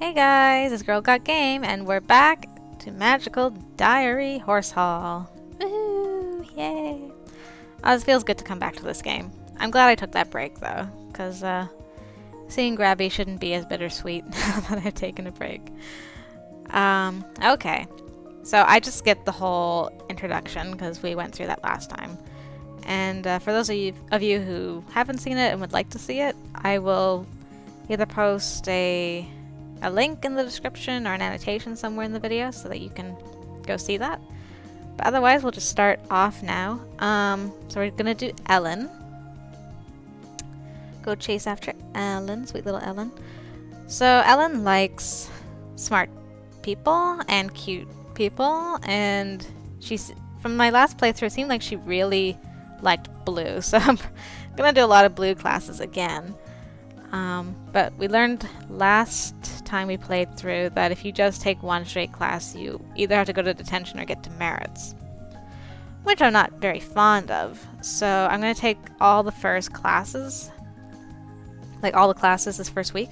Hey guys, it's Girl Got Game, and we're back to Magical Diary Horse Hall. Woohoo! Yay! Oh, it feels good to come back to this game. I'm glad I took that break though, because seeing Grabby shouldn't be as bittersweet now that I've taken a break. Okay. So I just skipped the whole introduction because we went through that last time. And for those of you who haven't seen it and would like to see it, I will either post a link in the description or an annotation somewhere in the video so that you can go see that. But otherwise, we'll just start off now. So we're gonna do Ellen. Go chase after Ellen, sweet little Ellen. So Ellen likes smart people and cute people, and she's, from my last playthrough, it seemed like she really liked blue, so I'm gonna do a lot of blue classes again. But we learned last time we played through that if you just take one straight class, you either have to go to detention or get demerits, which I'm not very fond of. So I'm gonna take all the first classes, like all the classes this first week.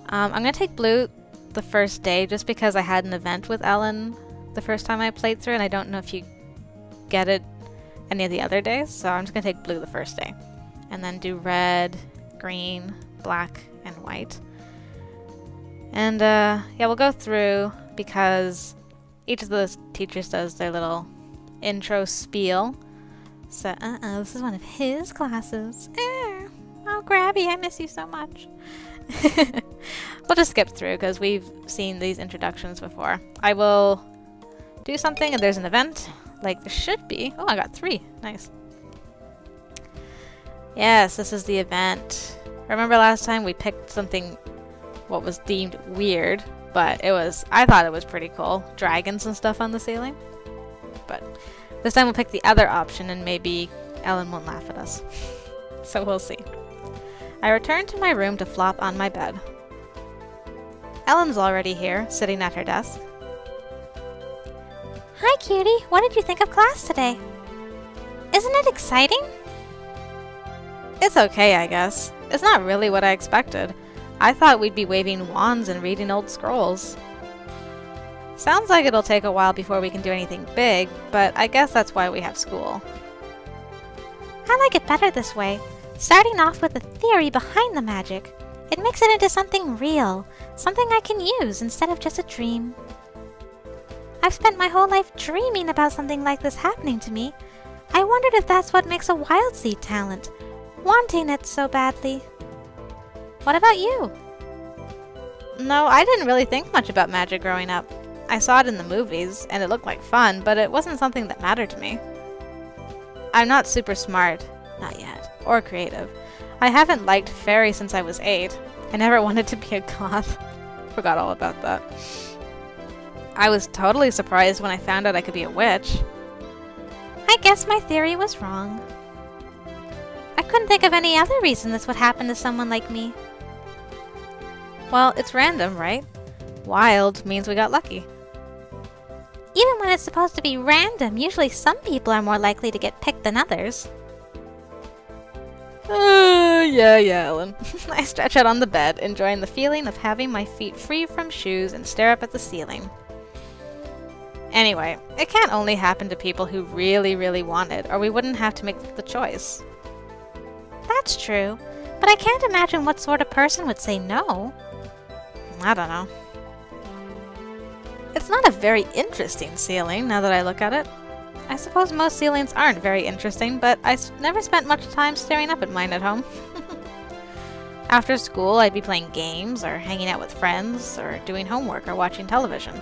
I'm gonna take blue the first day just because I had an event with Ellen the first time I played through, and I don't know if you get it any of the other days, so I'm just gonna take blue the first day and then do red, green, black, and white. And yeah, we'll go through because each of those teachers does their little intro spiel. So this is one of his classes. Oh Grabby, I miss you so much. We'll just skip through because we've seen these introductions before. I will do something and there's an event like there should be. Oh, I got 3. Nice. Yes, this is the event. Remember last time we picked something what was deemed weird, but I thought it was pretty cool. Dragons and stuff on the ceiling. But this time we'll pick the other option and maybe Ellen won't laugh at us. So we'll see. I return to my room to flop on my bed. Ellen's already here, sitting at her desk. Hi, cutie. What did you think of class today? Isn't it exciting? It's okay, I guess. It's not really what I expected. I thought we'd be waving wands and reading old scrolls. Sounds like it'll take a while before we can do anything big, but I guess that's why we have school. I like it better this way, starting off with the theory behind the magic. It makes it into something real, something I can use instead of just a dream. I've spent my whole life dreaming about something like this happening to me. I wondered if that's what makes a wild seed talent, wanting it so badly. What about you? No, I didn't really think much about magic growing up. I saw it in the movies, and it looked like fun, but it wasn't something that mattered to me. I'm not super smart, not yet, or creative. I haven't liked fairy since I was 8. I never wanted to be a goth. Forgot all about that. I was totally surprised when I found out I could be a witch. I guess my theory was wrong. I couldn't think of any other reason this would happen to someone like me. Well, it's random, right? Wild means we got lucky. Even when it's supposed to be random, usually some people are more likely to get picked than others. Yeah, Ellen. I stretch out on the bed, enjoying the feeling of having my feet free from shoes and stare up at the ceiling. Anyway, it can't only happen to people who really, really want it, or we wouldn't have to make the choice. That's true, but I can't imagine what sort of person would say no. I don't know. It's not a very interesting ceiling, now that I look at it. I suppose most ceilings aren't very interesting, but I never spent much time staring up at mine at home. After school, I'd be playing games, or hanging out with friends, or doing homework, or watching television.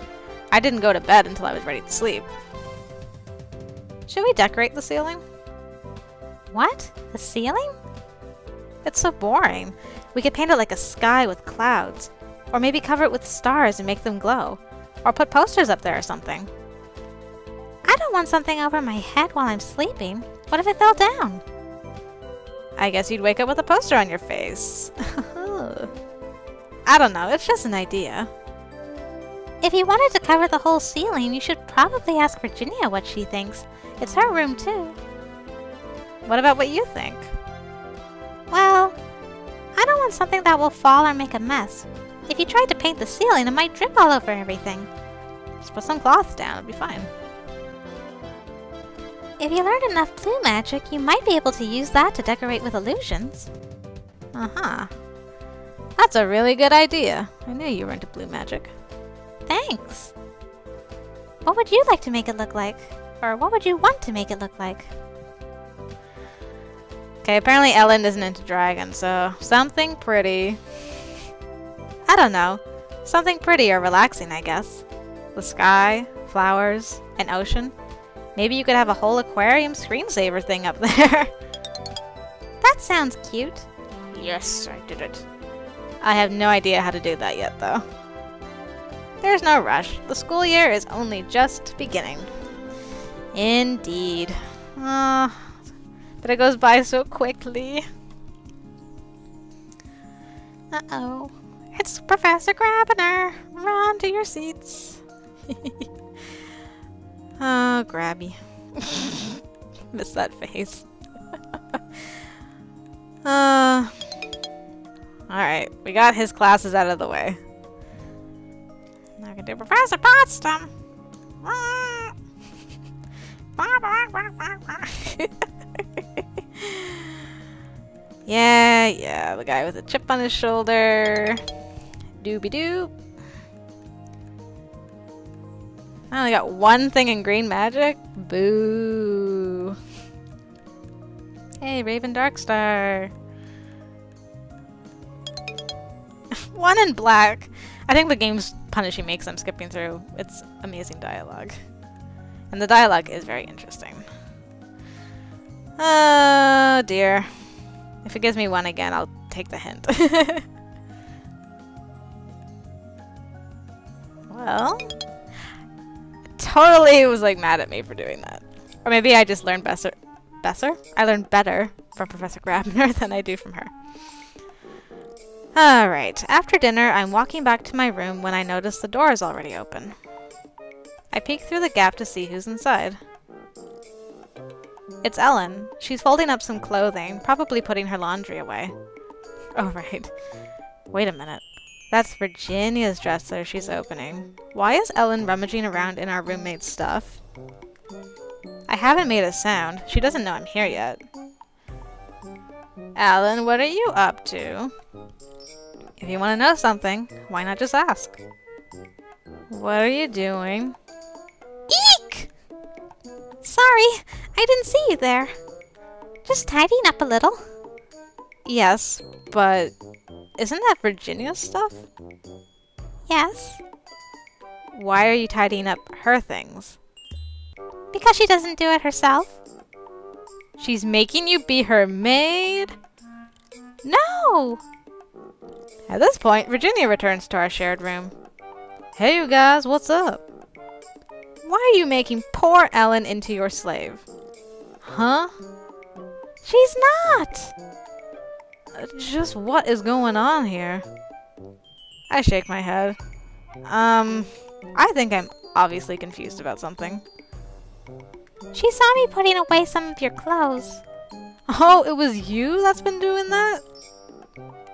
I didn't go to bed until I was ready to sleep. Should we decorate the ceiling? What? The ceiling? It's so boring. We could paint it like a sky with clouds, or maybe cover it with stars and make them glow, or put posters up there or something. I don't want something over my head while I'm sleeping. What if it fell down? I guess you'd wake up with a poster on your face. I don't know, it's just an idea. If you wanted to cover the whole ceiling, you should probably ask Virginia what she thinks. It's her room too. What about what you think? Well, I don't want something that will fall or make a mess. If you tried to paint the ceiling, it might drip all over everything. Just put some cloth down, it'll be fine. If you learned enough blue magic, you might be able to use that to decorate with illusions. Uh-huh. That's a really good idea. I knew you were into blue magic. Thanks. What would you like to make it look like? Or what would you want to make it look like? Okay, apparently Ellen isn't into dragons, so something pretty. I don't know. Something pretty or relaxing, I guess. The sky, flowers, an ocean. Maybe you could have a whole aquarium screensaver thing up there. That sounds cute. Yes, I did it. I have no idea how to do that yet, though. There's no rush. The school year is only just beginning. Indeed. But it goes by so quickly. Uh-oh. It's Professor Grabiner. Run to your seats. Oh, grabby. Miss that face. Alright, we got his classes out of the way. Now I can do Professor Potsdam. Yeah, the guy with a chip on his shoulder. Doobie-doo. I only got one thing in green magic? Boo. Hey, Raven Darkstar. One in black. I think the game's punishing me because I'm skipping through. It's amazing dialogue. And the dialogue is very interesting. Oh dear. If it gives me one again, I'll take the hint. Well, totally was like mad at me for doing that. Or maybe I just learned better. I learned better from Professor Grabner than I do from her. Alright, after dinner, I'm walking back to my room when I notice the door is already open. I peek through the gap to see who's inside. It's Ellen. She's folding up some clothing, probably putting her laundry away. Oh, right. Wait a minute. That's Virginia's dresser she's opening. Why is Ellen rummaging around in our roommate's stuff? I haven't made a sound. She doesn't know I'm here yet. Ellen, what are you up to? If you want to know something, why not just ask? What are you doing? Eek! Sorry, I didn't see you there. Just tidying up a little. Yes, but isn't that Virginia's stuff? Yes. Why are you tidying up her things? Because she doesn't do it herself. She's making you be her maid? No! At this point, Virginia returns to our shared room. Hey you guys, what's up? Why are you making poor Ellen into your slave? Huh? She's not! Just what is going on here? I shake my head. I think I'm obviously confused about something. She saw me putting away some of your clothes. Oh, it was you that's been doing that?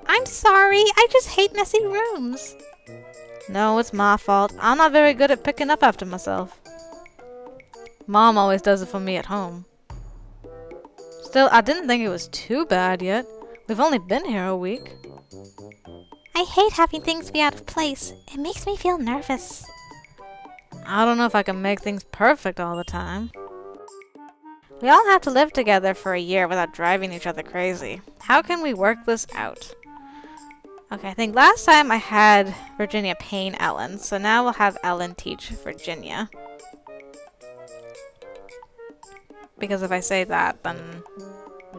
I'm sorry, I just hate messy rooms. No, it's my fault. I'm not very good at picking up after myself. Mom always does it for me at home. Still, I didn't think it was too bad yet. We've only been here a week. I hate having things be out of place. It makes me feel nervous. I don't know if I can make things perfect all the time. We all have to live together for a year without driving each other crazy. How can we work this out? Okay, I think last time I had Virginia pain Ellen, so now we'll have Ellen teach Virginia. Because if I say that, then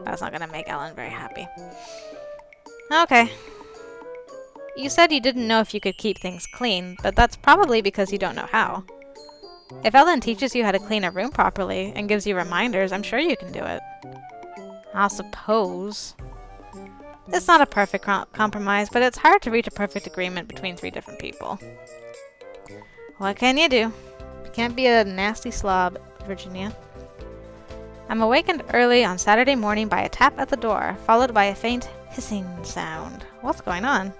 that's not gonna make Ellen very happy. Okay. You said you didn't know if you could keep things clean, but that's probably because you don't know how. If Ellen teaches you how to clean a room properly and gives you reminders, I'm sure you can do it. I suppose. It's not a perfect compromise, but it's hard to reach a perfect agreement between 3 different people. What can you do? You can't be a nasty slob, Virginia. I'm awakened early on Saturday morning by a tap at the door, followed by a faint hissing sound. What's going on?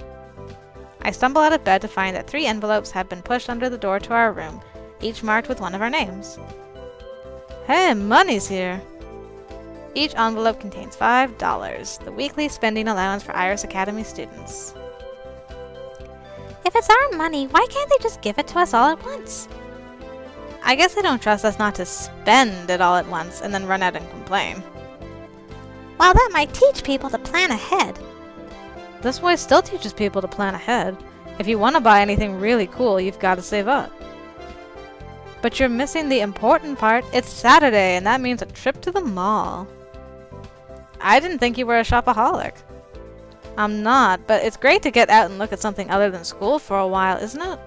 I stumble out of bed to find that 3 envelopes have been pushed under the door to our room, each marked with one of our names. Hey, money's here! Each envelope contains $5, the weekly spending allowance for Iris Academy students. If it's our money, why can't they just give it to us all at once? I guess they don't trust us not to spend it all at once and then run out and complain. Well, that might teach people to plan ahead. This way still teaches people to plan ahead. If you want to buy anything really cool, you've got to save up. But you're missing the important part. It's Saturday, and that means a trip to the mall. I didn't think you were a shopaholic. I'm not, but it's great to get out and look at something other than school for a while, isn't it?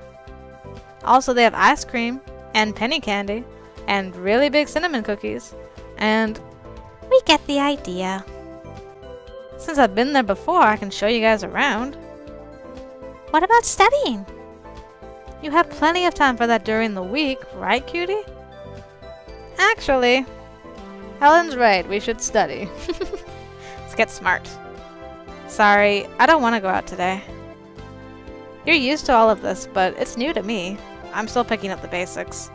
Also, they have ice cream, and penny candy, and really big cinnamon cookies, and... We get the idea. Since I've been there before, I can show you guys around. What about studying? You have plenty of time for that during the week, right, cutie? Actually, Helen's right, we should study. Let's get smart. Sorry, I don't want to go out today. You're used to all of this, but it's new to me. I'm still picking up the basics.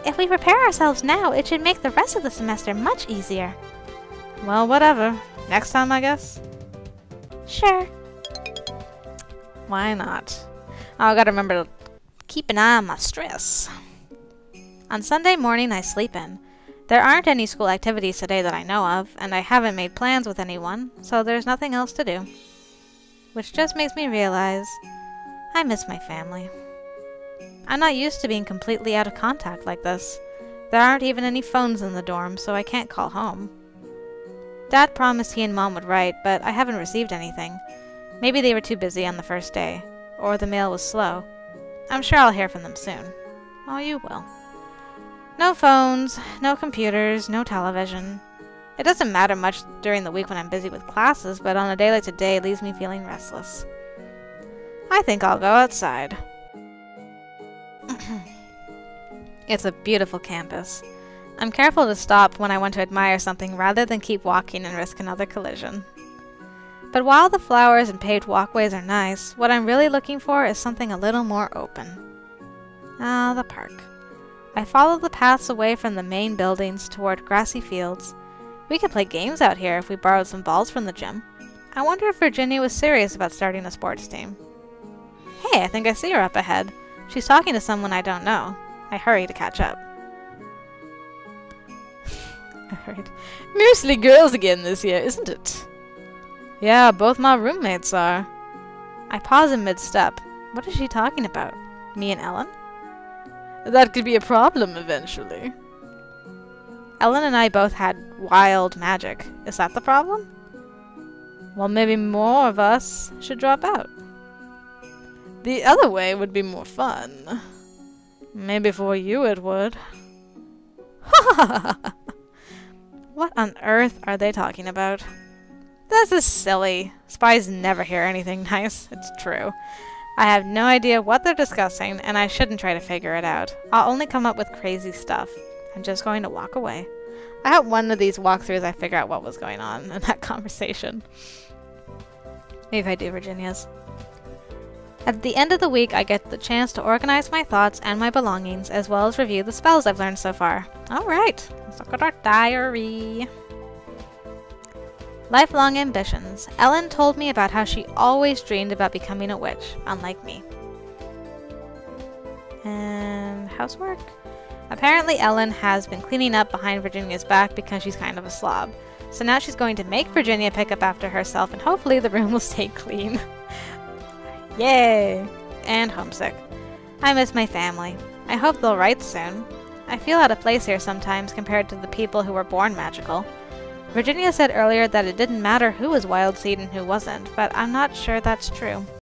If we prepare ourselves now, it should make the rest of the semester much easier. Well, whatever. Next time, I guess? Sure. Why not? Oh, I gotta remember to keep an eye on my stress. On Sunday morning, I sleep in. There aren't any school activities today that I know of, and I haven't made plans with anyone, so there's nothing else to do. Which just makes me realize I miss my family. I'm not used to being completely out of contact like this. There aren't even any phones in the dorm, so I can't call home. Dad promised he and Mom would write, but I haven't received anything. Maybe they were too busy on the first day, or the mail was slow. I'm sure I'll hear from them soon. Oh, you will. No phones, no computers, no television. It doesn't matter much during the week when I'm busy with classes, but on a day like today it leaves me feeling restless. I think I'll go outside. It's a beautiful campus. I'm careful to stop when I want to admire something rather than keep walking and risk another collision. But while the flowers and paved walkways are nice, what I'm really looking for is something a little more open. Ah, the park. I follow the paths away from the main buildings toward grassy fields. We could play games out here if we borrowed some balls from the gym. I wonder if Virginia was serious about starting a sports team. Hey, I think I see her up ahead. She's talking to someone I don't know. I hurry to catch up. Alright. Mostly girls again this year, isn't it? Yeah, both my roommates are. I pause in mid-step. What is she talking about? Me and Ellen? That could be a problem eventually. Ellen and I both had wild magic. Is that the problem? Well, maybe more of us should drop out. The other way would be more fun. Maybe for you it would. What on earth are they talking about? This is silly. Spies never hear anything nice. It's true. I have no idea what they're discussing, and I shouldn't try to figure it out. I'll only come up with crazy stuff. I'm just going to walk away. I hope one of these walkthroughs I figure out what was going on in that conversation. Maybe I do, Virginia's. At the end of the week, I get the chance to organize my thoughts and my belongings, as well as review the spells I've learned so far. Alright, let's look at our diary. Lifelong ambitions. Ellen told me about how she always dreamed about becoming a witch, unlike me. And housework? Apparently Ellen has been cleaning up behind Virginia's back because she's kind of a slob. So now she's going to make Virginia pick up after herself, and hopefully the room will stay clean. Yay! And homesick. I miss my family. I hope they'll write soon. I feel out of place here sometimes compared to the people who were born magical. Virginia said earlier that it didn't matter who was Wild Seed and who wasn't, but I'm not sure that's true.